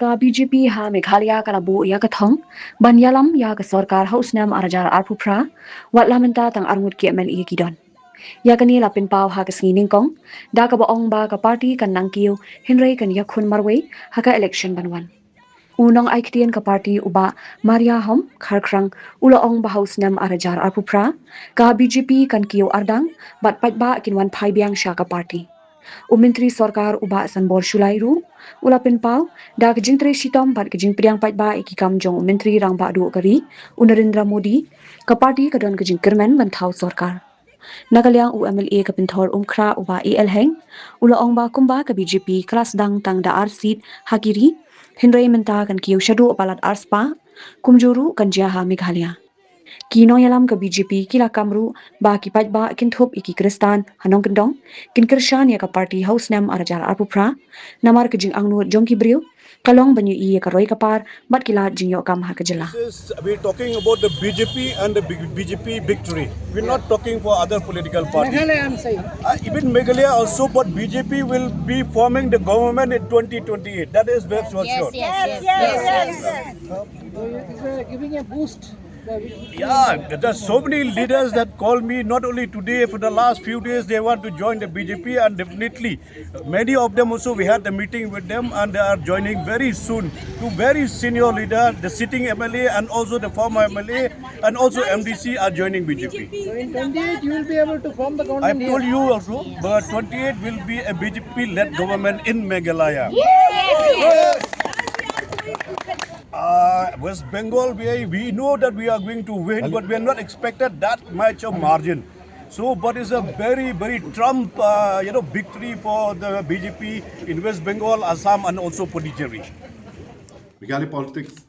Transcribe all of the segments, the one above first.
ka BJP ha Meghalaya kalabu ya kathong ban yalam ya ka Sorkar hausnam arajar arpupra watlamenta tang armut ki MLA kidon ya kani lapin pau ha ka Sngi ningkong da ka baong ba ka party kan nangkiu hinrei kan yakhun marwei ha ka election banwan unong ai ktien ka party uba Maria hom kharkrang ulaong ba hausnam arajar arpupra ka BJP kan kiu ardang bat Paidbah kinwan phaibyang sha ka party Umintri Sorkar uba Sanbor Shulairu ulapin pau da kejingtre shitom bat kejing priang Paidbah iki kam jong Umintri rang ba du kari Narendra Modi ka party kadon kejing Ngin Thaw Sorkar Nagaliang UMLA kapinthor umkra uba AL heng ulaong ba kumba ka BJP kelas dang tang da ar seat hakiri Hindray Mynta kan kiu shadu apalat arspa kumjuru kan Jylla Meghalaya Kino yalam ka BJP kila kamru ba ki Paidbah kinthop iki Kristan hanong kendong kin Kyrshan ya ka party house nam arajar arpupra namar ka jing angnu jong ki briu kalong banyu I ka roi kapar bat kila jing yo kam ha ka Jylla We're talking about the BJP and the BJP victory. We're not talking for other political parties. Meghalaya, I'm saying. Even Meghalaya also, but BJP will be forming the government in 2028. That is very sure. Yes. So it's giving a boost. Yeah, there's so many leaders that call me not only today, for the last few days they want to join the BJP, and definitely many of them also we had a meeting with them and they are joining very soon. Two very senior leaders, the sitting MLA and also the former MLA and also MDC are joining BJP. So in 28 you will be able to form the government I told you also, but 28 will be a BJP-led government in Meghalaya. West Bengal, we know that we are going to win, but we are not expected that much of margin. So, but it's a very, very Trump, victory for the BJP in West Bengal, Assam, and also Pondicherry. Meghalaya politics,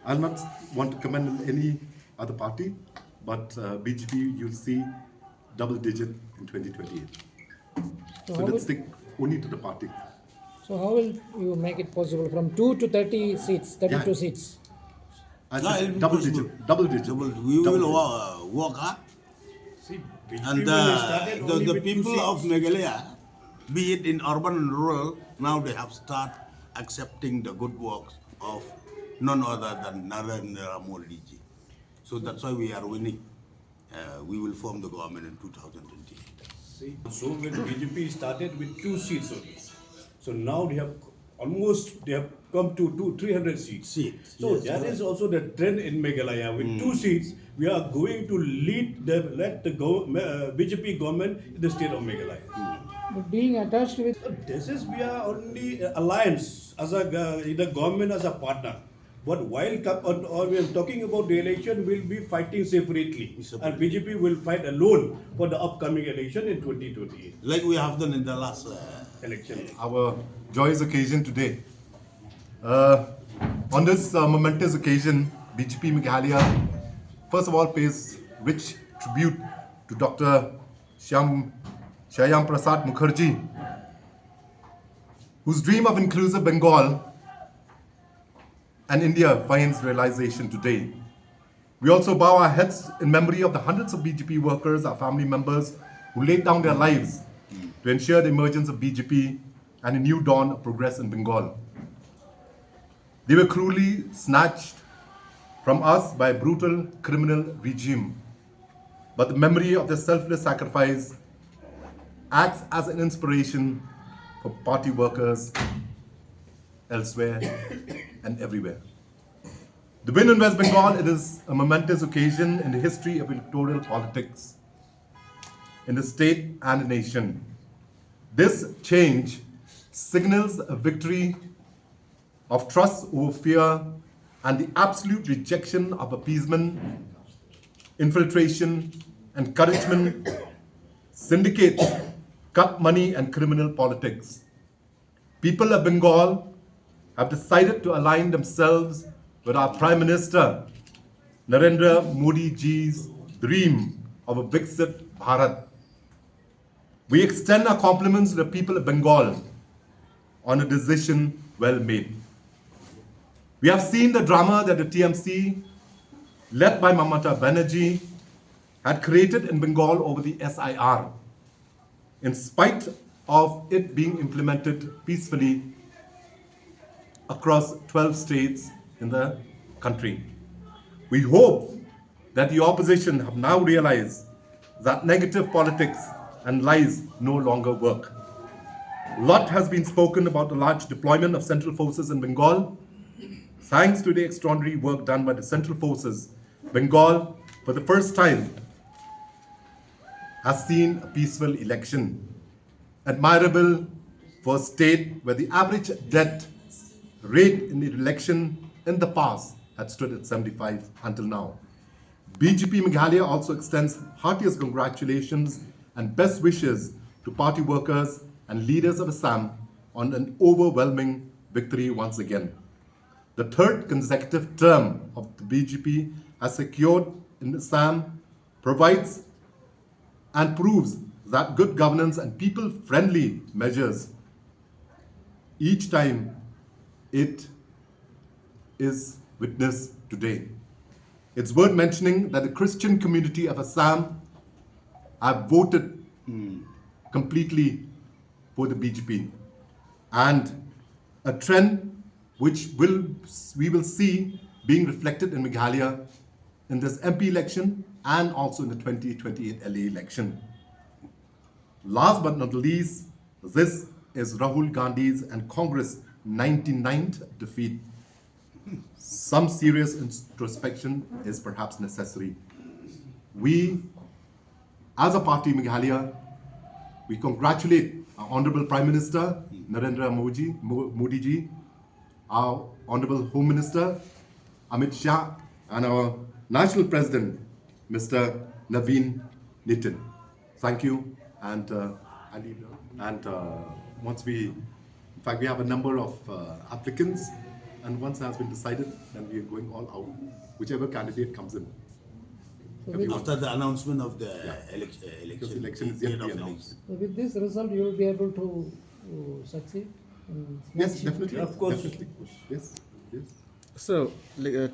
I'll not want to comment on any other party, but BJP, you'll see double digit in 2028. So let's stick only to the party. So how will you make it possible from 2 to 30 seats, 32 seats? Double digit. We will work hard. See, And the people of Meghalaya, be it in urban and rural, now they have started accepting the good works of none other than Narendra Modi. So that's why we are winning. We will form the government in 2028. See, so when BJP started with 2 seats only. So now they have come to 300 seats. So yes, that is also the trend in Meghalaya. With 2 seats, we are going to let the BJP government in the state of Meghalaya. But being attached with... We are only alliance as the government as a partner. But while we are talking about the election, we'll be fighting separately. And BJP will fight alone for the upcoming election in 2028. Like we have done in the last Election. Our joyous occasion today. On this momentous occasion, BJP Meghalaya first of all pays rich tribute to Dr. Shyam Prasad Mukherjee, whose dream of inclusive Bengal and India finds realization today. We also bow our heads in memory of the hundreds of BJP workers, our family members, who laid down their lives to ensure the emergence of BJP and a new dawn of progress in Bengal. They were cruelly snatched from us by a brutal criminal regime. But the memory of their selfless sacrifice acts as an inspiration for party workers elsewhere and everywhere. The win in West Bengal, it is a momentous occasion in the history of electoral politics in the state and the nation. This change signals a victory of trust over fear and the absolute rejection of appeasement, infiltration, encouragement, syndicates, cut money and criminal politics. People of Bengal have decided to align themselves with our Prime Minister Narendra Modi ji's dream of a Viksit Bharat. We extend our compliments to the people of Bengal on a decision well made. We have seen the drama that the TMC, led by Mamata Banerjee, had created in Bengal over the SIR, in spite of it being implemented peacefully across 12 states in the country. We hope that the opposition have now realized that negative politics and lies no longer work. A lot has been spoken about the large deployment of central forces in Bengal. Thanks to the extraordinary work done by the central forces, Bengal, for the first time, has seen a peaceful election. Admirable for a state where the average death rate in the election in the past had stood at 75 until now. BJP Meghalaya also extends heartiest congratulations and best wishes to party workers and leaders of Assam on an overwhelming victory once again. The third consecutive term of the BJP has secured in Assam provides and proves that good governance and people-friendly measures each time it is witnessed today. It's worth mentioning that the Christian community of Assam have voted completely for the BJP, and a trend which we will see being reflected in Meghalaya in this MP election and also in the 2028 LA election. Last but not least, this is Rahul Gandhi's and Congress' 99th defeat. Some serious introspection is perhaps necessary. We, as a party Meghalaya, we congratulate our Honorable Prime Minister Narendra Modi ji, our Honorable Home Minister Amit Shah, and our National President Mr. Naveen Nitin. Thank you, and once we have a number of applicants, and once it has been decided, then we are going all out, whichever candidate comes in. After the announcement of the Because election is yet to be announced. So with this result, you will be able to succeed? Yes, definitely. Of course. Definitely. Yes, yes. So,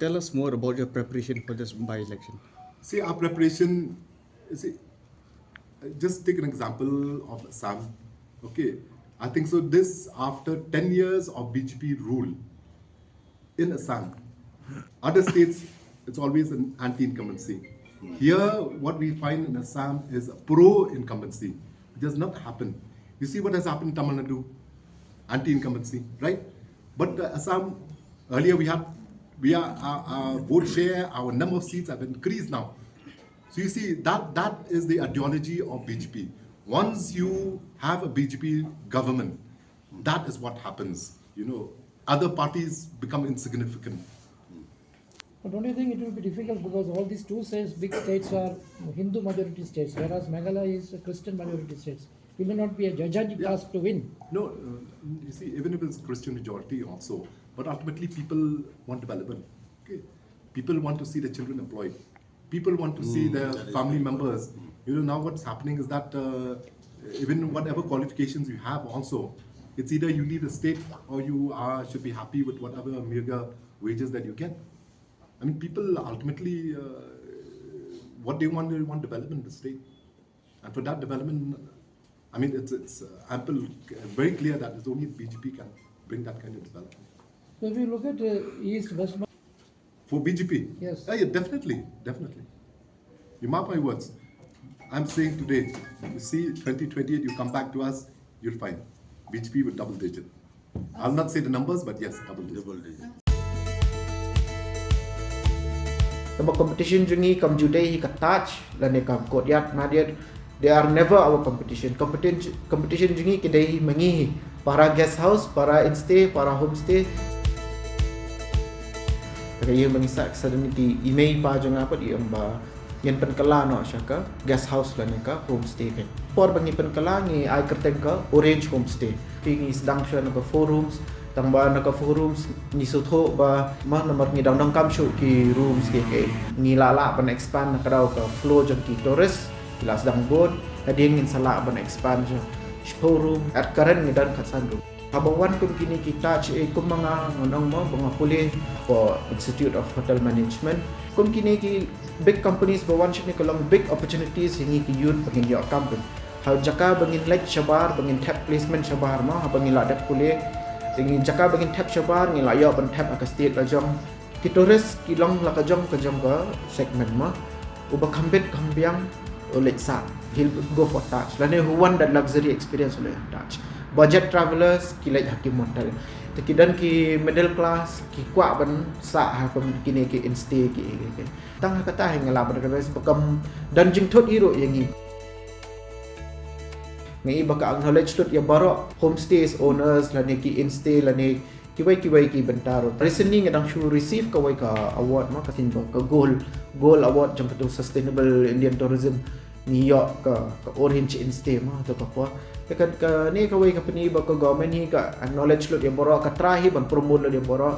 tell us more about your preparation for this by-election. See, our preparation, just take an example of Assam. Okay, I think so this after 10 years of BJP rule in Assam. Other states, it's always an anti-incumbency. Here, what we find in Assam is a pro-incumbency. It does not happen. You see what has happened in Tamil Nadu? Anti-incumbency, right? But Assam, earlier our vote share, our number of seats have increased now. So you see, that is the ideology of BJP. Once you have a BJP government, that is what happens. You know, other parties become insignificant. But don't you think it will be difficult because all these two states, big states, are Hindu majority states, whereas Meghalaya is a Christian majority states? It may not be a judge task to win. No, you see, even if it's Christian majority also, but ultimately people want development. Okay, people want to see their children employed. People want to see their family members. You know, now what's happening is that even whatever qualifications you have also, it's either you leave the state or you should be happy with whatever meager wages that you get. I mean, people ultimately, what they want development in the state. And for that development, I mean, it's ample, very clear that it's only BJP can bring that kind of development. So if you look at East, West, For BJP? Yes. Yeah, definitely. You mark my words. I'm saying today, you see, 2028, you come back to us, you'll find BJP with double digit. I'll not say the numbers, but yes, double digit. The competition jungi kam jude hi katach lane kam kodyat madiat, they are never our competition. Competition jungi kedai hi mangi para guest house, para instay, para homestay. Kaya mangisa accidentally email pa jong apa di amba yan penkala no syaka guest house lane ka homestay kan. Por bangi penkala ngi ai kerten ka orange homestay. Pingi sedang sya no ka 4 rooms. Tamba naka forums ni sutho ba mah nomor ni dang kam show ki rooms ke ni lala ban expand na kadaw ka floor jong ki tourist ila sedang board hading in sala ban expand jo showroom at current ni dan katsan room habang kum kini kita kum mga ngonong mo mga puli for Institute of Hotel Management kum kini ki big companies ba wan ni kalong big opportunities hingi ki youth bangin yo company how jaka bangin like shabar bangin tap placement shabar mo habang ila dak puli ingin cakap bagi tap syabar ngin layak pen tap ak state la jong ki tourist ki long la ka jong ke segmen mah uba kambet kambiang oleh sa he'll go for touch lane who want that luxury experience oleh touch budget travelers ki like hakim modal dan ki middle class ki kwa ban sa ha pem kini ki instay ki tang kata hang la ban ka bekam dan jingthot iro yang ngi baka acknowledge tot ya barok homestays owners la ne ki instay la ne kiwai ki bentaro recently ngadang should receive kawai ka award ma ka tin ka gold award jang tu sustainable Indian tourism New York ka orange instay ma to ka kwa ka ni kawai ka pani ba ka government hi ka acknowledge lot ya barok ka trahi ban promote lot ya barok